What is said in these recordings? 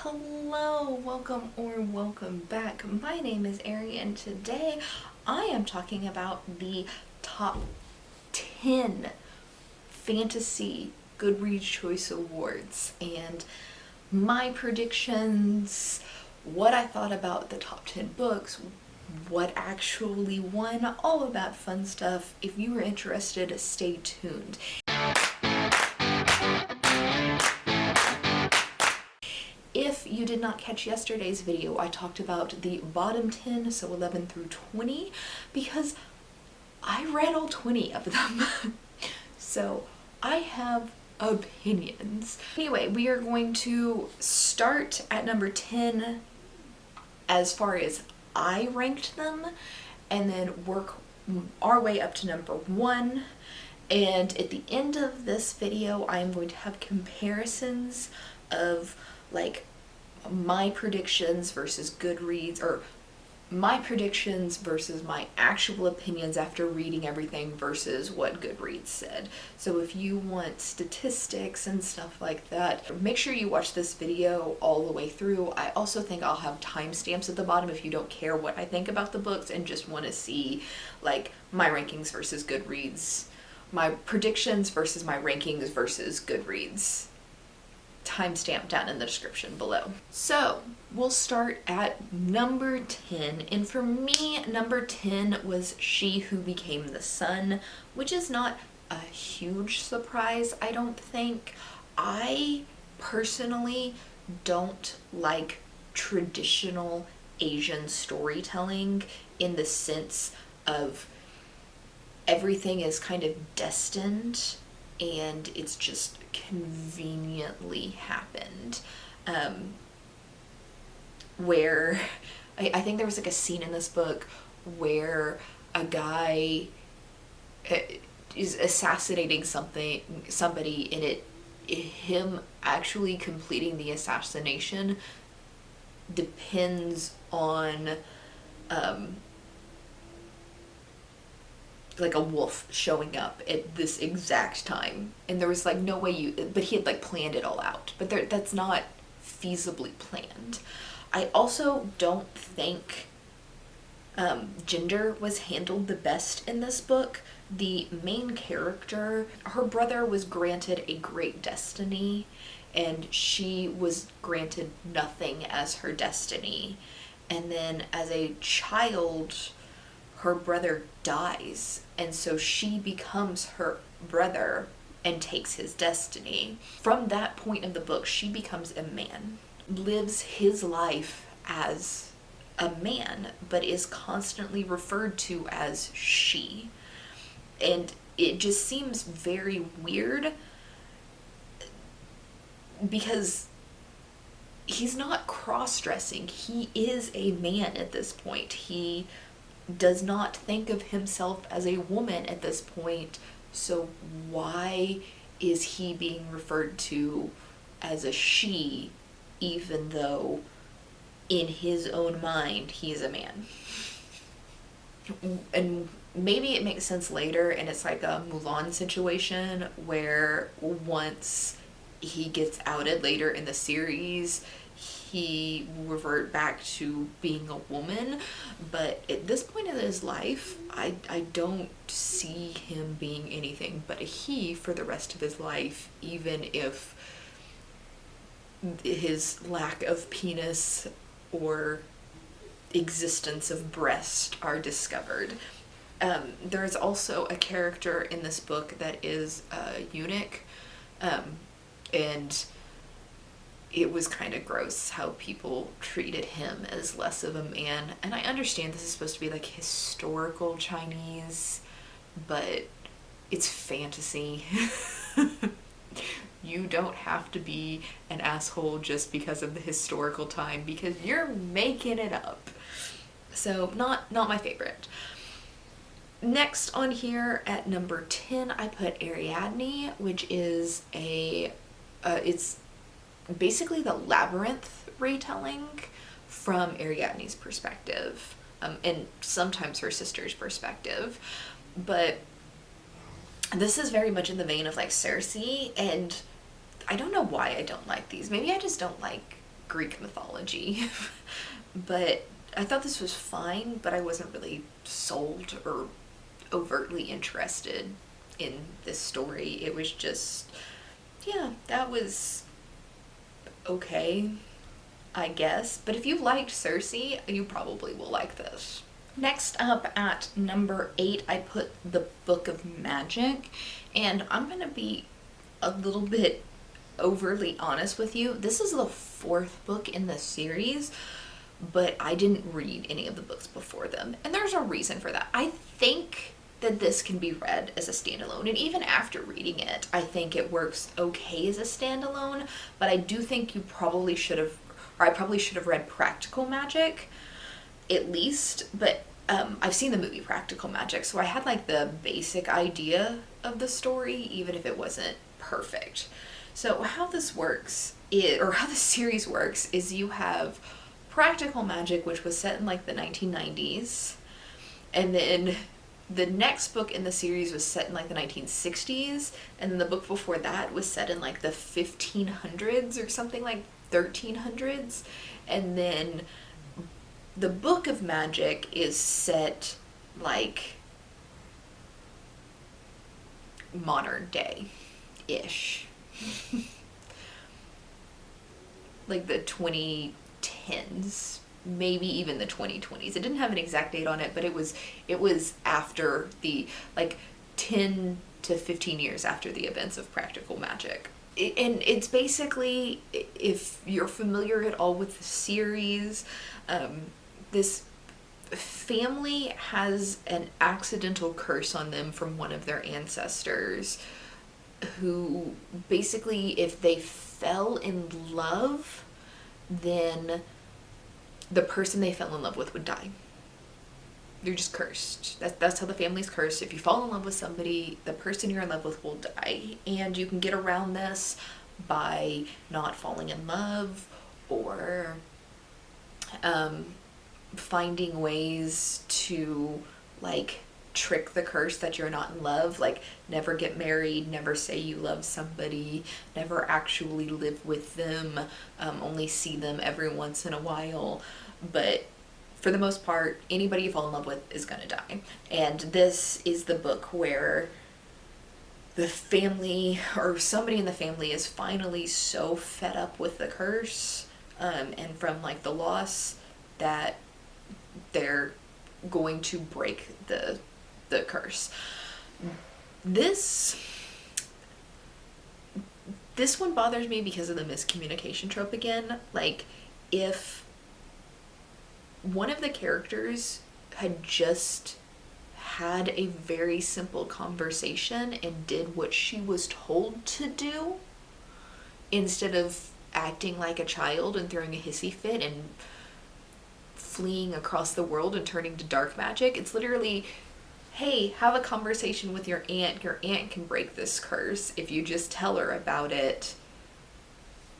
Hello, welcome back. My name is Ari and today I am talking about the top 10 fantasy Goodreads Choice Awards and my predictions, what I thought about the top 10 books, what actually won, all of that fun stuff. If you are interested, stay tuned. If you did not catch yesterday's video, I talked about the bottom 10, so 11 through 20, because I read all 20 of them. So I have opinions. Anyway, we are going to start at number 10 as far as I ranked them, and then work our way up to number 1. And at the end of this video, I am going to have comparisons of like my predictions versus Goodreads, or my predictions versus my actual opinions after reading everything versus what Goodreads said. So if you want statistics and stuff like that, make sure you watch this video all the way through. I also think I'll have timestamps at the bottom if you don't care what I think about the books and just want to see like my rankings versus Goodreads, my predictions versus my rankings versus Goodreads. Timestamp down in the description below. So we'll start at number 10, and for me number 10 was She Who Became the Sun, which is not a huge surprise, I don't think. I personally don't like traditional Asian storytelling in the sense of everything is kind of destined and it's just conveniently happened. Where I think there was like a scene in this book where a guy is assassinating somebody, and him actually completing the assassination depends on like a wolf showing up at this exact time, and there was like no way but he had like planned it all out, but that's not feasibly planned. I also don't think gender was handled the best in this book. The main character, her brother was granted a great destiny and she was granted nothing as her destiny, and then as a child her brother dies, and so she becomes her brother and takes his destiny. From that point in the book, she becomes a man, lives his life as a man, but is constantly referred to as she. And it just seems very weird because he's not cross-dressing. He is a man at this point. He does not think of himself as a woman at this point, so why is he being referred to as a she, even though in his own mind he's a man? And maybe it makes sense later, and it's like a Mulan situation where once he gets outed later in the series, he will revert back to being a woman, but at this point in his life, I don't see him being anything but a he for the rest of his life, even if his lack of penis or existence of breast are discovered. There's also a character in this book that is a eunuch, and it was kind of gross how people treated him as less of a man. And I understand this is supposed to be like historical Chinese, but it's fantasy. You don't have to be an asshole just because of the historical time, because you're making it up. So not my favorite. Next on here at number 10, I put Ariadne, which is it's basically the Labyrinth retelling from Ariadne's perspective, and sometimes her sister's perspective. But this is very much in the vein of like Cersei, and I don't know why I don't like these. Maybe I just don't like Greek mythology. But I thought this was fine, but I wasn't really sold or overtly interested in this story. It was just, yeah, that was okay, I guess. But if you liked Cersei, you probably will like this. Next up at number 8, I put The Book of Magic, and I'm gonna be a little bit overly honest with you. This is the 4th book in the series, but I didn't read any of the books before them, and there's a reason for that. I think that this can be read as a standalone, and even after reading it, I think it works okay as a standalone, but I do think you probably should have, or I probably should have read Practical Magic, at least, but I've seen the movie Practical Magic, so I had like the basic idea of the story, even if it wasn't perfect. So how this works, or how the series works, is you have Practical Magic, which was set in like the 1990s, and then the next book in the series was set in like the 1960s, and then the book before that was set in like the 1500s or something, like 1300s, and then the Book of Magic is set like modern day-ish. Like the 2010s, maybe even the 2020s. It didn't have an exact date on it, but it was after the, like, 10 to 15 years after the events of Practical Magic. And it's basically, if you're familiar at all with the series, this family has an accidental curse on them from one of their ancestors, who basically, if they fell in love, then the person they fell in love with would die. You're just cursed. That's how the family's cursed. If you fall in love with somebody, the person you're in love with will die. And you can get around this by not falling in love, or finding ways to, like, trick the curse that you're not in love. Like, never get married, never say you love somebody, never actually live with them, only see them every once in a while. But for the most part, anybody you fall in love with is gonna die. And this is the book where the family, or somebody in the family, is finally so fed up with the curse, and from like the loss, that they're going to break the curse. This one bothers me because of the miscommunication trope again. Like, if one of the characters had just had a very simple conversation and did what she was told to do, instead of acting like a child and throwing a hissy fit and fleeing across the world and turning to dark magic. It's literally, hey, have a conversation with your aunt. Your aunt can break this curse if you just tell her about it.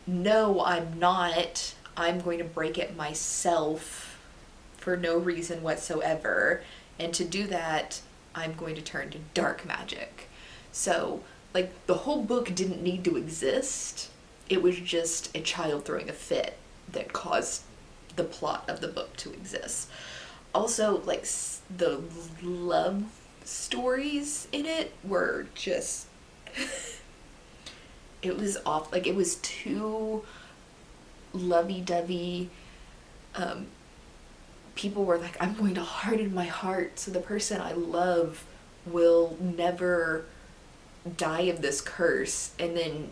No, I'm not. I'm going to break it myself for no reason whatsoever. And to do that, I'm going to turn to dark magic. So, like, the whole book didn't need to exist. It was just a child throwing a fit that caused the plot of the book to exist. Also, like, the love stories in it were just it was off. Like, it was too lovey-dovey. People were like, I'm going to harden my heart so the person I love will never die of this curse, and then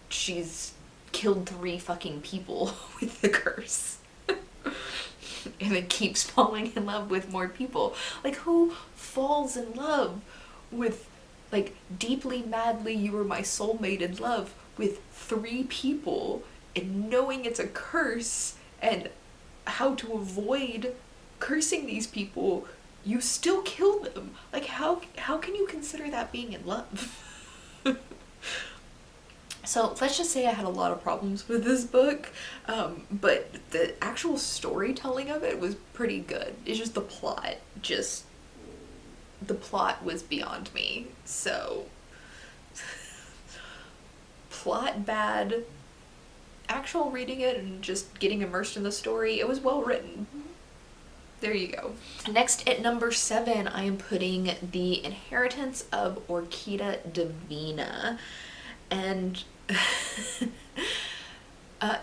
she's killed 3 fucking people with the curse. And then keeps falling in love with more people. Like, who falls in love with, like, deeply, madly, you were my soulmate in love with 3 people, and knowing it's a curse and how to avoid cursing these people, you still kill them? Like, how can you consider that being in love? So let's just say I had a lot of problems with this book, but the actual storytelling of it was pretty good. It's just the plot was beyond me. So plot bad, actual reading it and just getting immersed in the story, it was well written. There you go. Next at number 7, I am putting The Inheritance of Orchida Divina. And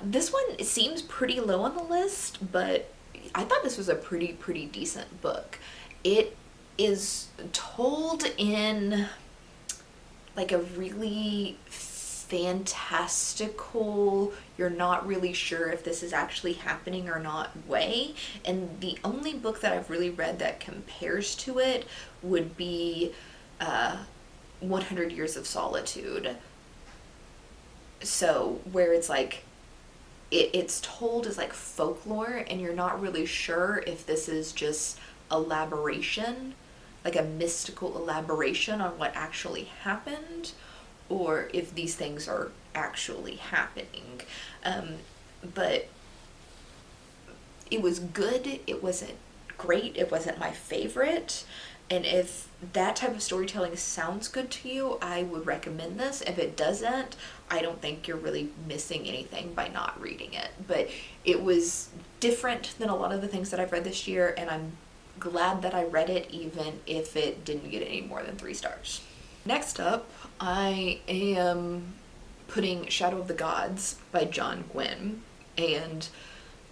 this one seems pretty low on the list, but I thought this was a pretty decent book. It is told in like a really fantastical, you're not really sure if this is actually happening or not way. And the only book that I've really read that compares to it would be 100 Years of Solitude. So where it's like, it's told as like folklore, and you're not really sure if this is just elaboration, like a mystical elaboration on what actually happened, or if these things are actually happening. But it was good. It wasn't great. It wasn't my favorite. And if that type of storytelling sounds good to you, I would recommend this. If it doesn't, I don't think you're really missing anything by not reading it. But it was different than a lot of the things that I've read this year, and I'm glad that I read it, even if it didn't get any more than 3 stars. Next up, I am putting Shadow of the Gods by John Gwynne. And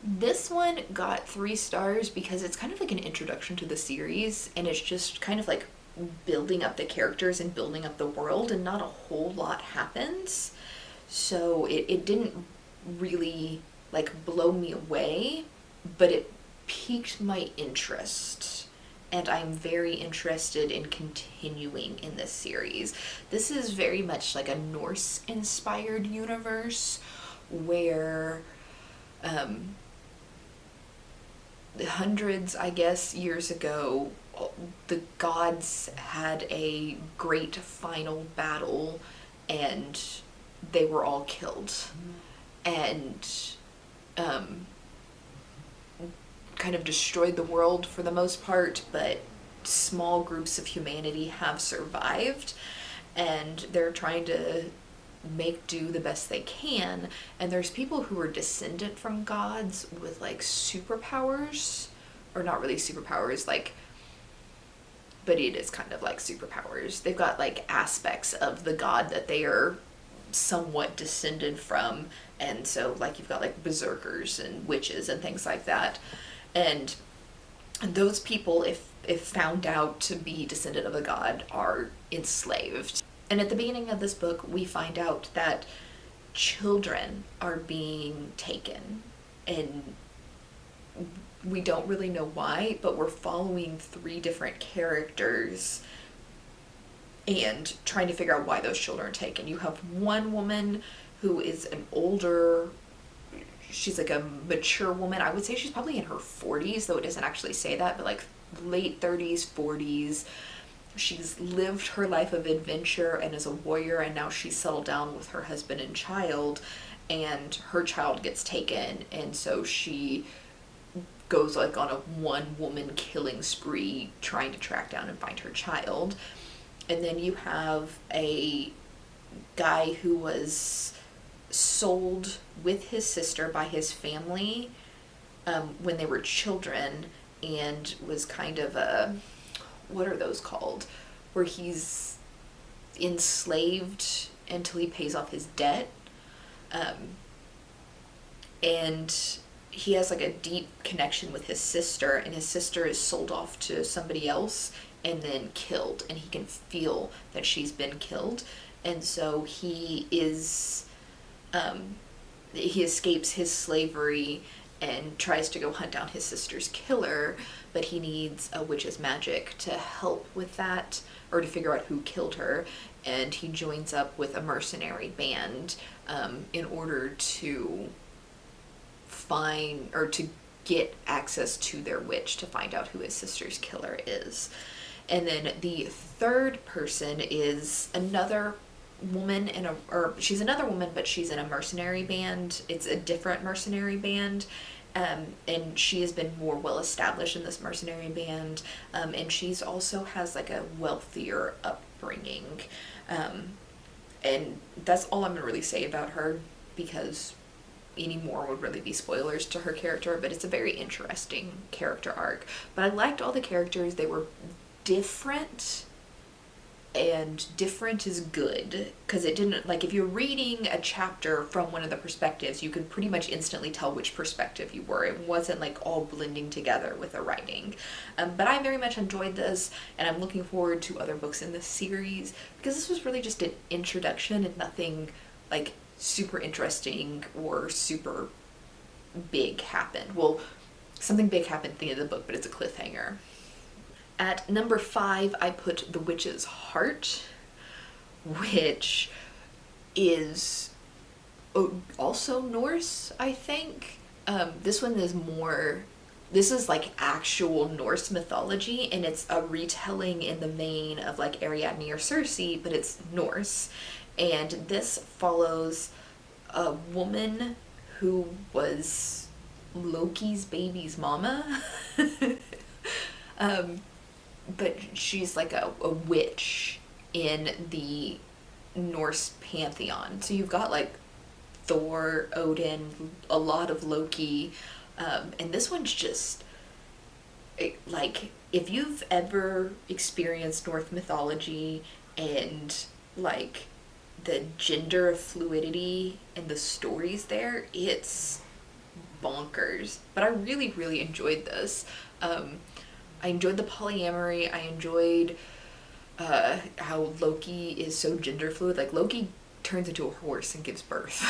this one got 3 stars because it's kind of like an introduction to the series, and it's just kind of like building up the characters and building up the world, and not a whole lot happens. So it didn't really like blow me away, but it piqued my interest. And I'm very interested in continuing in this series. This is very much like a Norse-inspired universe where hundreds, I guess, years ago, the gods had a great final battle and they were all killed. And kind of destroyed the world for the most part, but small groups of humanity have survived, and they're trying to make do the best they can. And there's people who are descendant from gods with like superpowers, or not really superpowers, like, but it is kind of like superpowers. They've got like aspects of the god that they are somewhat descended from, and so like you've got like berserkers and witches and things like that. And those people, if found out to be descendant of a god, are enslaved. And at the beginning of this book, we find out that children are being taken, and we don't really know why, but we're following 3 different characters and trying to figure out why those children are taken. You have one woman who is an older, she's like a mature woman. I would say she's probably in her 40s, though it doesn't actually say that, but like late 30s, 40s. She's lived her life of adventure and is a warrior, and now she's settled down with her husband and child, and her child gets taken, and so she goes like on a one-woman killing spree trying to track down and find her child. And then you have a guy who was sold with his sister by his family when they were children, and was kind of a, what are those called, where he's enslaved until he pays off his debt, and he has like a deep connection with his sister, and his sister is sold off to somebody else and then killed, and he can feel that she's been killed. And so he escapes his slavery and tries to go hunt down his sister's killer, but he needs a witch's magic to help with that, or to figure out who killed her. And he joins up with a mercenary band in order to find, or to get access to their witch to find out who his sister's killer is. And then the third person is another woman she's another woman, but she's in a mercenary band. It's a different mercenary band, and she has been more well established in this mercenary band, and she's also has like a wealthier upbringing, and that's all I'm gonna really say about her, because any more would really be spoilers to her character, but it's a very interesting character arc. But I liked all the characters. They were different, and different is good, because it didn't, like, if you're reading a chapter from one of the perspectives, you could pretty much instantly tell which perspective you were. It wasn't like all blending together with the writing. But I very much enjoyed this, and I'm looking forward to other books in this series, because this was really just an introduction and nothing like super interesting or super big happened. Well, something big happened at the end of the book, but it's a cliffhanger. At number 5, I put The Witch's Heart, which is also Norse, I think. This one is more, this is like actual Norse mythology, and it's a retelling in the vein of like Ariadne or Circe, but it's Norse. And this follows a woman who was Loki's baby's mama. But she's like a witch in the Norse pantheon. So you've got like Thor, Odin, a lot of Loki, and this one's just like, if you've ever experienced Norse mythology and like the gender fluidity and the stories there, it's bonkers. But I really, really enjoyed this. I enjoyed the polyamory. I enjoyed how Loki is so gender fluid. Like, Loki turns into a horse and gives birth.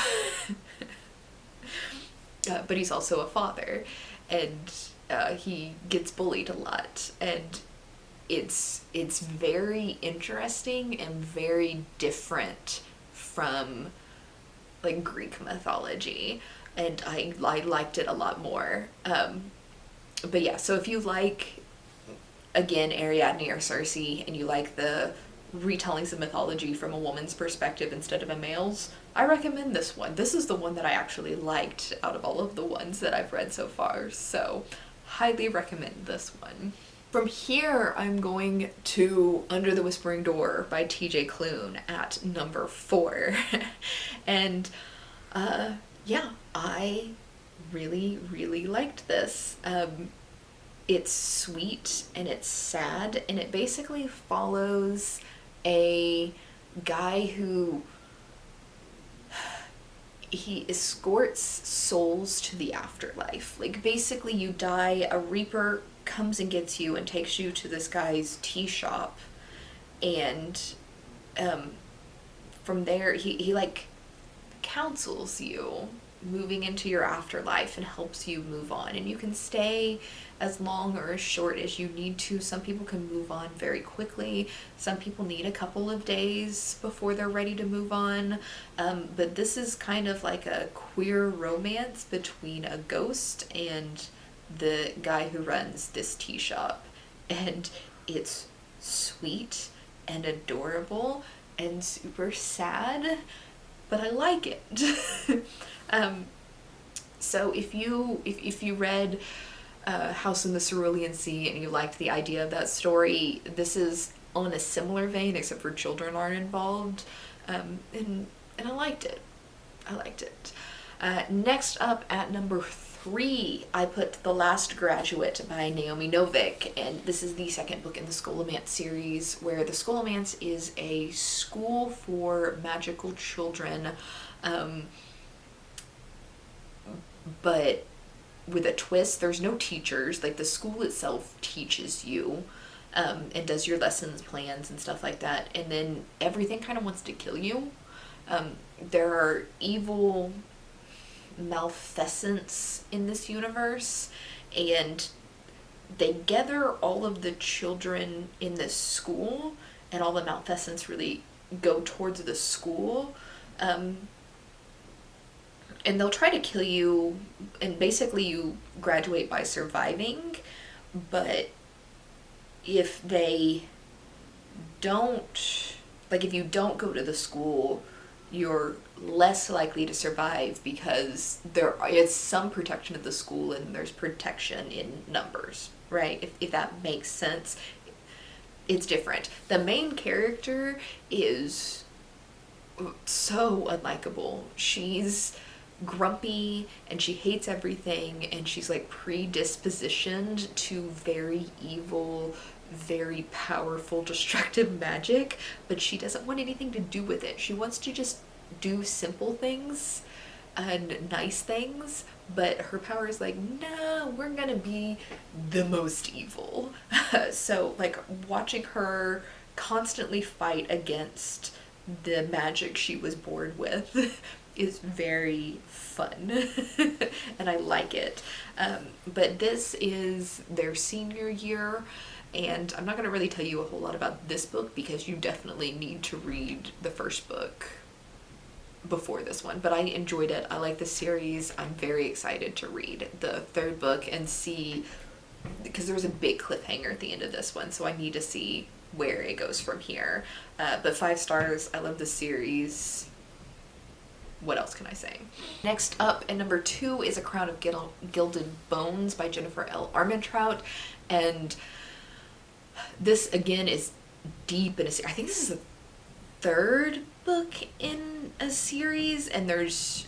But he's also a father, and he gets bullied a lot. And it's very interesting and very different from like Greek mythology, and I liked it a lot more. But yeah, so if you like, again, Ariadne or Circe, and you like the retellings of mythology from a woman's perspective instead of a male's, I recommend this one. This is the one that I actually liked out of all of the ones that I've read so far, so highly recommend this one. From here, I'm going to Under the Whispering Door by TJ Klune at number 4. And yeah, I really, really liked this. It's sweet and it's sad, and it basically follows a guy who he escorts souls to the afterlife. Like, basically you die, a reaper comes and gets you and takes you to this guy's tea shop, and from there he like counsels you moving into your afterlife and helps you move on, and you can stay as long or as short as you need to. Some people can move on very quickly, some people need a couple of days before they're ready to move on, but this is kind of like a queer romance between a ghost and the guy who runs this tea shop, and it's sweet and adorable and super sad, but I like it. So if you read House in the Cerulean Sea and you liked the idea of that story, this is on a similar vein, except for children aren't involved, and I liked it. Next up at number 3, I put The Last Graduate by Naomi Novik, and this is the second book in the Scholomance series, where the Scholomance is a school for magical children, but with a twist. There's no teachers. Like, the school itself teaches you, and does your lessons plans and stuff like that, and then everything kind of wants to kill you. There are evil malfeasance in this universe, and they gather all of the children in this school, and all the malfeasance really go towards the school, and they'll try to kill you, and basically you graduate by surviving, but if they don't, like, if you don't go to the school, you're less likely to survive, because there is some protection at the school and there's protection in numbers, right? If that makes sense. It's different. The main character is so unlikable. She's grumpy and she hates everything, and she's like predispositioned to very evil, very powerful, destructive magic, but she doesn't want anything to do with it. She wants to just do simple things and nice things, but her power is like, no, we're gonna be the most evil. So like watching her constantly fight against the magic she was born with is very fun. And I like it. But this is their senior year, and I'm not going to really tell you a whole lot about this book because you definitely need to read the first book before this one. But I enjoyed it. I like the series. I'm very excited to read the third book and see, because there was a big cliffhanger at the end of this one, so I need to see where it goes from here. But 5 stars. I love the series. What else can I say? Next up, at number 2, is A Crown of Gilded Bones by Jennifer L. Armentrout. And this, again, is deep in a series. I think this is the 3rd book in a series, and there's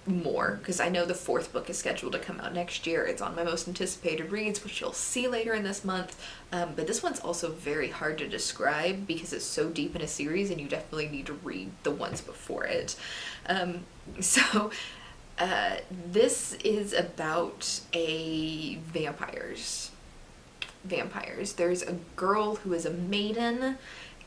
more, because I know the 4th book is scheduled to come out next year. It's on my most anticipated reads, which you'll see later in this month. But this one's also very hard to describe because it's so deep in a series, and you definitely need to read the ones before it. This is about vampires. There's a girl who is a maiden,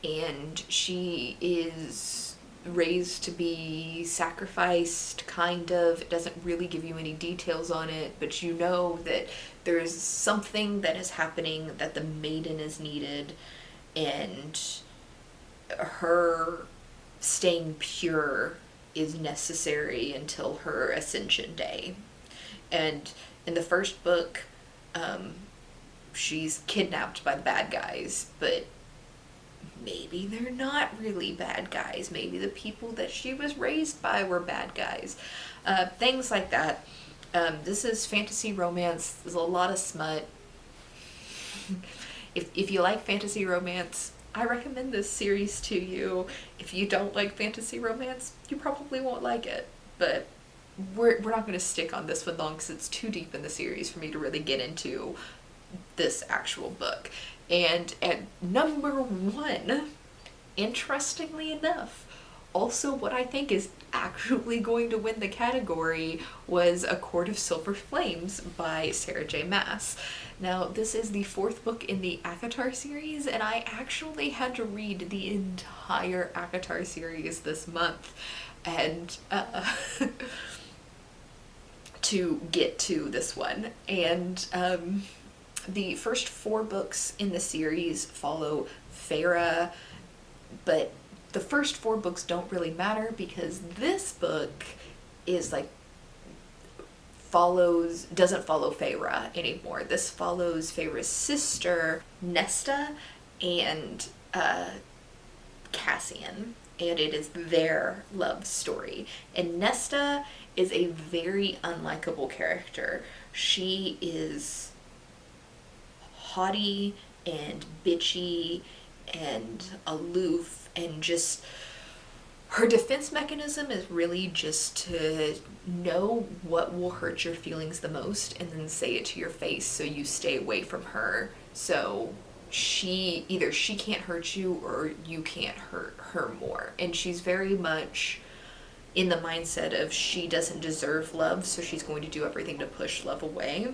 and she is raised to be sacrificed, kind of. It doesn't really give you any details on it, but you know that there's something that is happening, that the maiden is needed, and her staying pure is necessary until her ascension day. And in the first book, she's kidnapped by the bad guys, but maybe they're not really bad guys. Maybe the people that she was raised by were bad guys. Things like that. This is fantasy romance. There's a lot of smut. If you like fantasy romance, I recommend this series to you. If you don't like fantasy romance, you probably won't like it. But we're not going to stick on this one long because it's too deep in the series for me to really get into this actual book. And at number 1, interestingly enough, also what I think is actually going to win the category, was A Court of Silver Flames by Sarah J. Maas. Now, this is the 4th book in the ACOTAR series, and I actually had to read the entire ACOTAR series this month, and to get to this one. And the first 4 books in the series follow Feyre, but the first 4 books don't really matter because this book is like doesn't follow Feyre anymore. This follows Feyre's sister, Nesta, and Cassian, and it is their love story. And Nesta is a very unlikable character. She is haughty and bitchy and aloof, and just her defense mechanism is really just to know what will hurt your feelings the most and then say it to your face so you stay away from her. So either she can't hurt you or you can't hurt her more. And she's very much in the mindset of she doesn't deserve love, so she's going to do everything to push love away.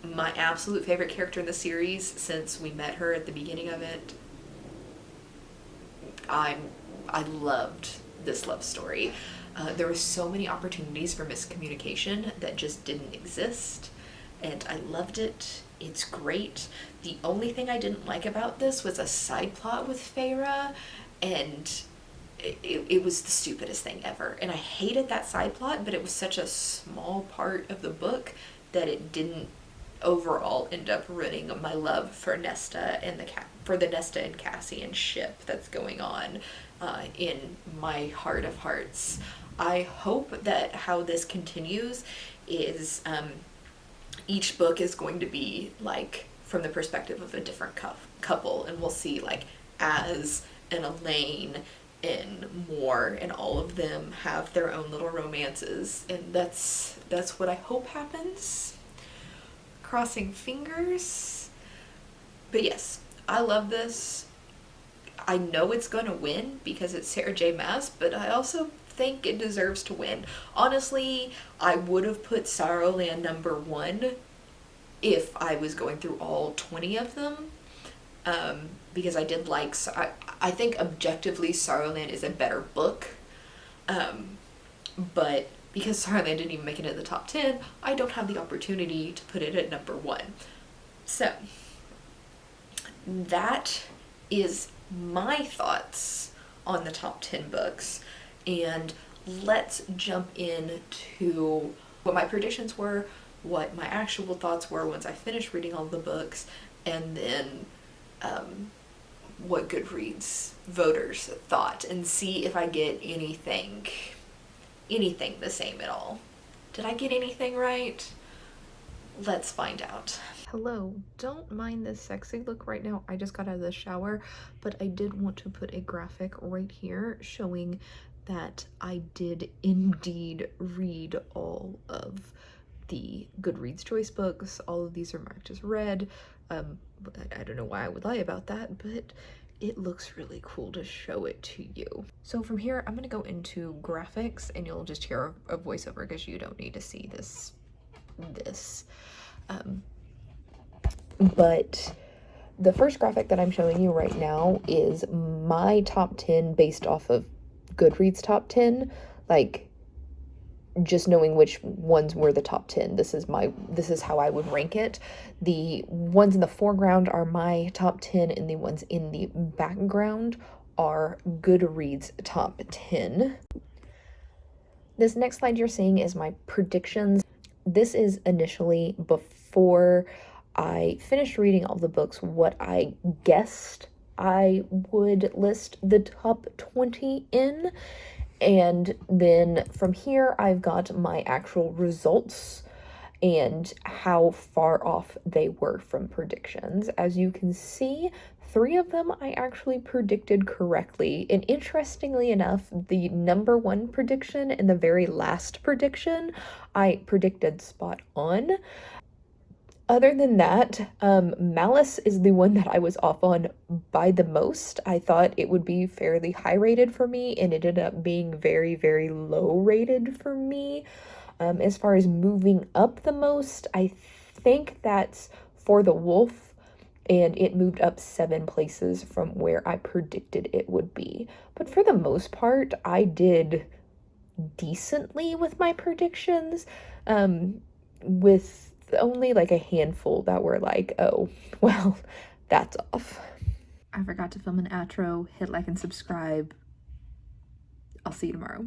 My absolute favorite character in the series, since we met her at the beginning of it, I loved this love story. There were so many opportunities for miscommunication that just didn't exist, and I loved it. It's great. The only thing I didn't like about this was a side plot with Feyre, and it was the stupidest thing ever. And I hated that side plot, but it was such a small part of the book that it didn't overall end up ruining my love for Nesta and for the Nesta and Cassian ship that's going on in my heart of hearts. I hope that how this continues is each book is going to be like from the perspective of a different couple, and we'll see like Az and Elaine and more, and all of them have their own little romances, and that's what I hope happens. Crossing fingers. But yes, I love this. I know it's going to win because it's Sarah J. Maas, but I also think it deserves to win. Honestly, I would have put Sorrowland #1 if I was going through all 20 of them, because I did like, I think objectively Sorrowland is a better book, but because Sorrowland didn't even make it in the top 10, I don't have the opportunity to put it at #1. So that is my thoughts on the top 10 books, and let's jump into what my predictions were, what my actual thoughts were once I finished reading all the books, and then what Goodreads voters thought, and see if I get anything the same at all. Did I get anything right? Let's find out. Hello, don't mind this sexy look right now. I just got out of the shower, but I did want to put a graphic right here showing that I did indeed read all of the Goodreads choice books. All of these are marked as read. I don't know why I would lie about that, but it looks really cool to show it to you. So from here, I'm gonna go into graphics, and you'll just hear a voiceover because you don't need to see this. But the first graphic that I'm showing you right now is my top 10 based off of Goodreads top 10, like just knowing which ones were the top 10. This is how I would rank it. The ones in the foreground are my top 10, and the ones in the background are Goodreads top 10. This next slide you're seeing is my predictions. This is initially before I finished reading all the books, what I guessed I would list the top 20 in. And then from here, I've got my actual results and how far off they were from predictions. As you can see, 3 of them I actually predicted correctly. And interestingly enough, the #1 prediction and the very last prediction, I predicted spot on. Other than that, Malice is the one that I was off on by the most. I thought it would be fairly high rated for me, and it ended up being very, very low rated for me. As far as moving up the most, I think that's For the Wolf, and it moved up 7 places from where I predicted it would be. But for the most part, I did decently with my predictions, with only like a handful that were like, oh, well, that's off. I forgot to film an outro. Hit like and subscribe. I'll see you tomorrow.